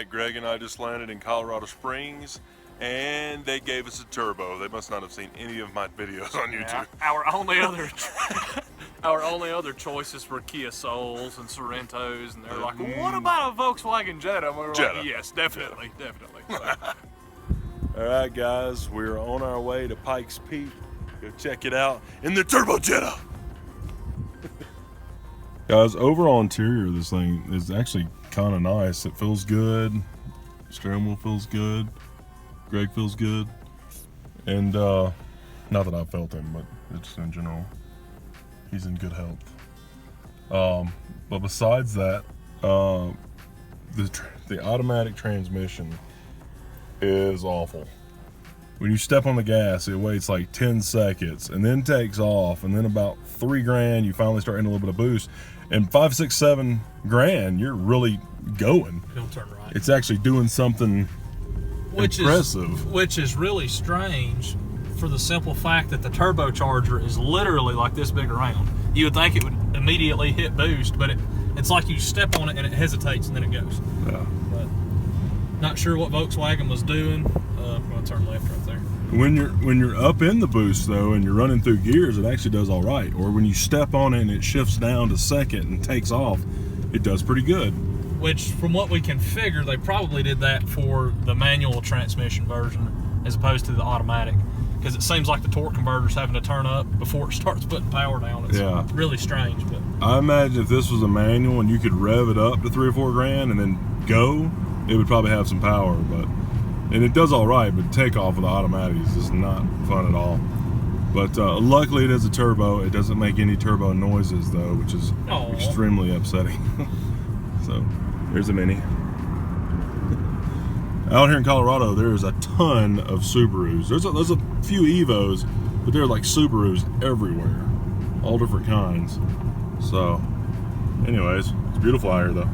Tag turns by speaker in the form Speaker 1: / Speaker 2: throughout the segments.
Speaker 1: Greg and I just landed in Colorado Springs, and they gave us a turbo. They must not have seen any of my videos on YouTube.
Speaker 2: Yeah, our only other choices were Kia Souls and Sorrentos, and they're like, well, what about a Volkswagen Jetta? And we were
Speaker 1: Jetta.
Speaker 2: like, yes, definitely, definitely. So,
Speaker 1: All right, guys, we're on our way to Pikes Peak. Go check it out in the Turbo Jetta. Guys, overall interior of this thing is actually kind of nice. It feels good. Steering wheel feels good. Greg feels good. And not that I've felt him, but just in general, he's in good health. But besides that, the automatic transmission is awful. When you step on the gas, it waits like 10 seconds and then takes off, and then about $3,000 you finally start getting a little bit of boost, and $5, $6, $7,000 you're really going.
Speaker 2: it'll turn right.
Speaker 1: It's actually doing something impressive.
Speaker 2: Which is really strange for the simple fact that the turbocharger is literally like this big around. You would think it would immediately hit boost, but it's like you step on it and it hesitates and then it goes.
Speaker 1: Yeah.
Speaker 2: But not sure what Volkswagen was doing. I'm gonna turn left right there.
Speaker 1: When you're up in the boost though, and you're running through gears, it actually does all right. Or when you step on it and it shifts down to second and takes off, it does pretty good.
Speaker 2: Which, from what we can figure, they probably did that for the manual transmission version as opposed to the automatic, because it seems like the torque converter's having to turn up before it starts putting power down. It's really strange. But
Speaker 1: I imagine if this was a manual and you could rev it up to $3 or $4,000 and then go, it would probably have some power. And it does all right, but takeoff with the automatic is just not fun at all. But luckily it is a turbo. It doesn't make any turbo noises though, which is extremely upsetting. So here's a Mini. Out here in Colorado, there's a ton of Subarus. There's a few Evos, but there are like Subarus everywhere, all different kinds. So, anyways, it's beautiful out here though.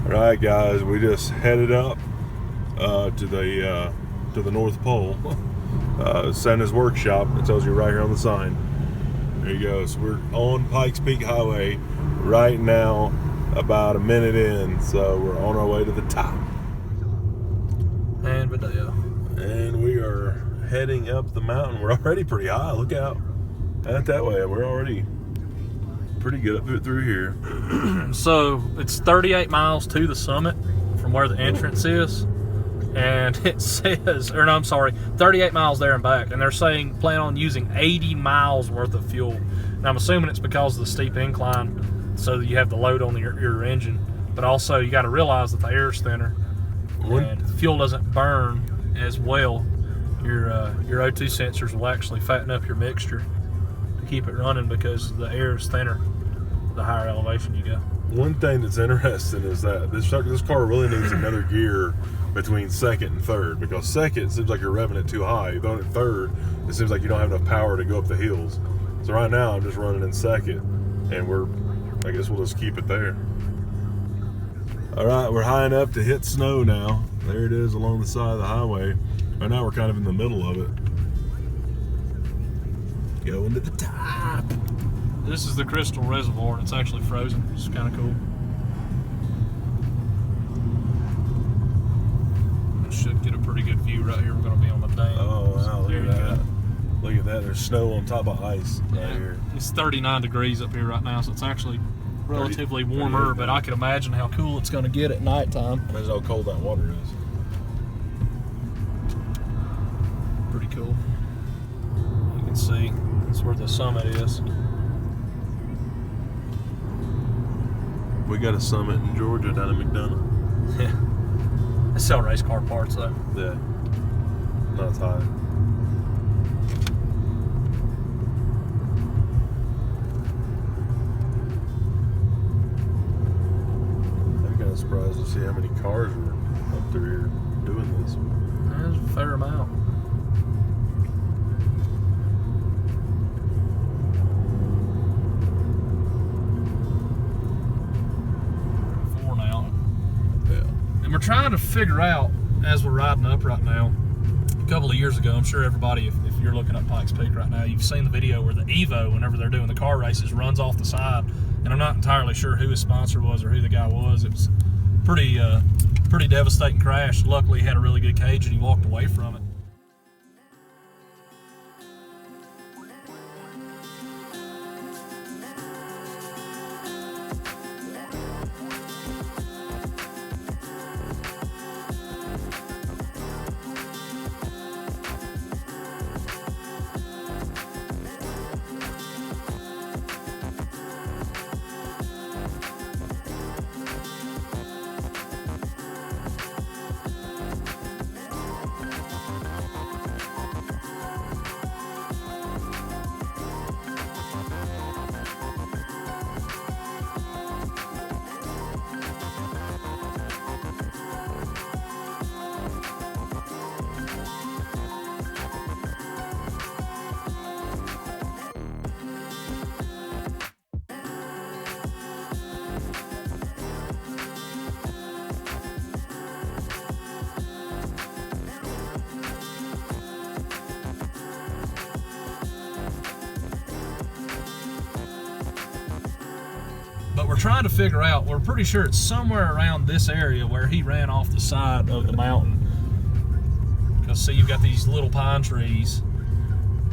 Speaker 1: All right, guys, we just headed up to the North Pole. Santa's workshop. It tells you right here on the sign. There you go. So we're on Pikes Peak Highway right now, about a minute in. So we're on our way to the top.
Speaker 2: And video.
Speaker 1: And we are heading up the mountain. We're already pretty high. Look out. Out that way. We're already pretty good up through here.
Speaker 2: So it's 38 miles to the summit from where the entrance is. And it says, 38 miles there and back. And they're saying plan on using 80 miles worth of fuel. And I'm assuming it's because of the steep incline, so that you have the load on your engine. But also you got to realize that the air is thinner. And the fuel doesn't burn as well. Your O2 sensors will actually fatten up your mixture to keep it running because the air is thinner the higher elevation you go.
Speaker 1: One thing that's interesting is that this car really needs another gear between second and third, because second it seems like you're revving it too high. Going at third, it seems like you don't have enough power to go up the hills. So right now I'm just running in second, and I guess we'll just keep it there. All right, we're high enough to hit snow now. There it is along the side of the highway. Right now we're kind of in the middle of it. Going to the top.
Speaker 2: This is the Crystal Reservoir, and it's actually frozen. It's kind of cool. Should get a pretty good view right here. We're going to be on the dam.
Speaker 1: Oh, wow,
Speaker 2: there
Speaker 1: look at that. Look at that. There's snow on top of ice right here.
Speaker 2: It's 39 degrees up here right now, so it's actually relatively warmer, but I can imagine how cool it's going to get at nighttime.
Speaker 1: Imagine how cold that water is.
Speaker 2: Pretty cool. You can see that's where the summit is.
Speaker 1: We got a summit in Georgia down in McDonough.
Speaker 2: Yeah. They sell race car parts though.
Speaker 1: Yeah. Not as high. I'm kind of surprised to see how many cars are up through here doing this.
Speaker 2: There's a fair amount. And we're trying to figure out, as we're riding up right now, a couple of years ago, I'm sure everybody, if you're looking up Pikes Peak right now, you've seen the video where the Evo, whenever they're doing the car races, runs off the side. And I'm not entirely sure who his sponsor was or who the guy was. It was pretty devastating crash. Luckily, he had a really good cage and he walked away from it. But we're trying to figure out, we're pretty sure it's somewhere around this area where he ran off the side of the mountain. Because see, you've got these little pine trees,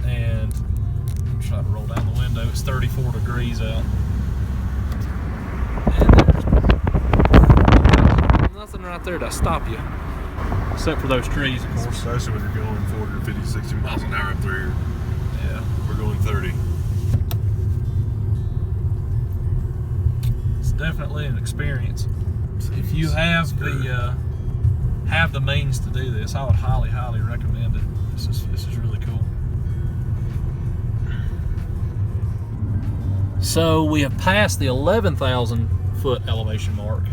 Speaker 2: and I'm trying to roll down the window, it's 34 degrees out. And there's nothing right there to stop you. Except for those trees, of course.
Speaker 1: Especially when you're going 40 or 50, 60 miles an hour up through here.
Speaker 2: Yeah.
Speaker 1: We're going 30.
Speaker 2: Definitely an experience. If you have the means to do this, I would highly recommend it. This is really cool. So we have passed the 11,000 foot elevation mark.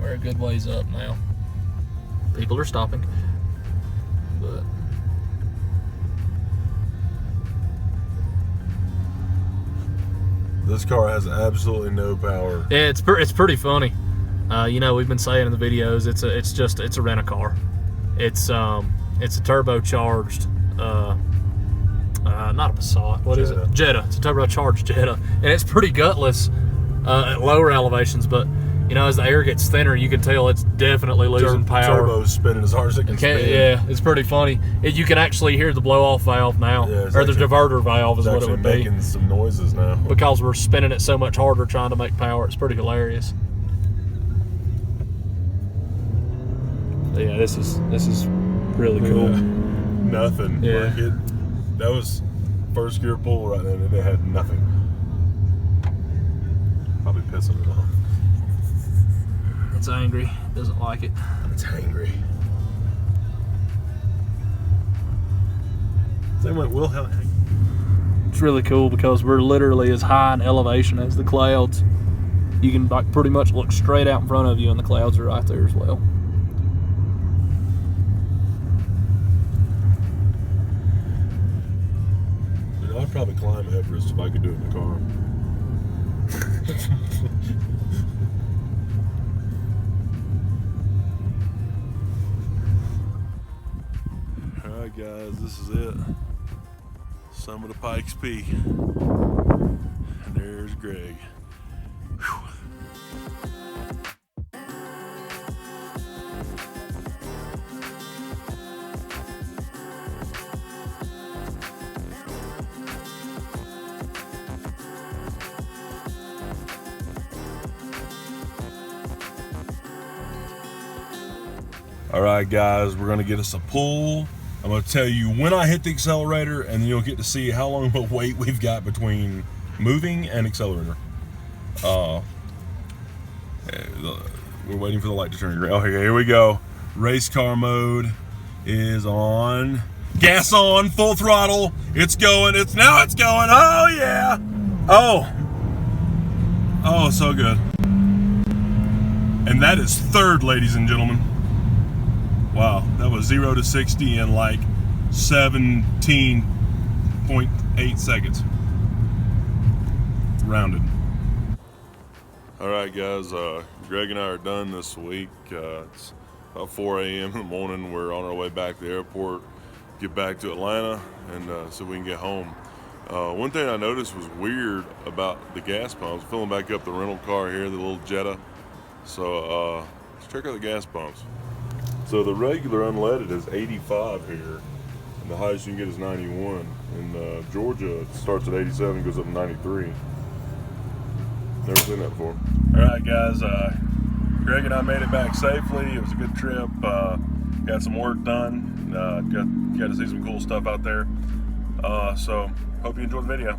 Speaker 2: We're a good ways up now. People are stopping, but
Speaker 1: this car has absolutely no power.
Speaker 2: yeah, it's pretty funny. You know, we've been saying in the videos, it's a rent-a-car. It's a turbocharged, not a Passat. What is it? Jetta. It's a turbocharged Jetta, and it's pretty gutless at lower elevations. But you know, as the air gets thinner, you can tell it's definitely losing power.
Speaker 1: Turbo's spinning as hard as it can spin.
Speaker 2: Yeah, it's pretty funny. You can actually hear the blow-off valve now,
Speaker 1: Yeah,
Speaker 2: or the diverter valve is what it would be.
Speaker 1: It's making some noises now.
Speaker 2: Because we're spinning it so much harder trying to make power. It's pretty hilarious. But yeah, this is really cool.
Speaker 1: Yeah. Nothing.
Speaker 2: Yeah.
Speaker 1: Like that was first gear pull right then, and it had nothing. Probably pissing it off.
Speaker 2: It's angry. Doesn't like it.
Speaker 1: It's angry. Same way Will Hell.
Speaker 2: It's really cool because we're literally as high in elevation as the clouds. You can like pretty much look straight out in front of you, and the clouds are right there as well.
Speaker 1: You know, I'd probably climb Everest if I could do it in the car. Alright guys, this is it. Summit of Pikes Peak. And there's Greg. Whew. Alright guys, we're gonna get us a pull. I'm gonna tell you when I hit the accelerator, and then you'll get to see how long of a wait we've got between moving and accelerator. We're waiting for the light to turn green. Okay, here we go. Race car mode is on. Gas on, full throttle. It's going, it's going. Oh yeah. Oh, so good. And that is third, ladies and gentlemen. Wow, that was 0 to 60 in like 17.8 seconds. Rounded. All right, guys. Greg and I are done this week. It's about 4 a.m. in the morning. We're on our way back to the airport, get back to Atlanta, and so we can get home. One thing I noticed was weird about the gas pumps. Filling back up the rental car here, the little Jetta. So let's check out the gas pumps. So the regular unleaded is 85 here, and the highest you can get is 91. In Georgia, it starts at 87, goes up to 93. Never seen that before. All right, guys. Greg and I made it back safely. It was a good trip. Got some work done. Got to see some cool stuff out there. So hope you enjoyed the video.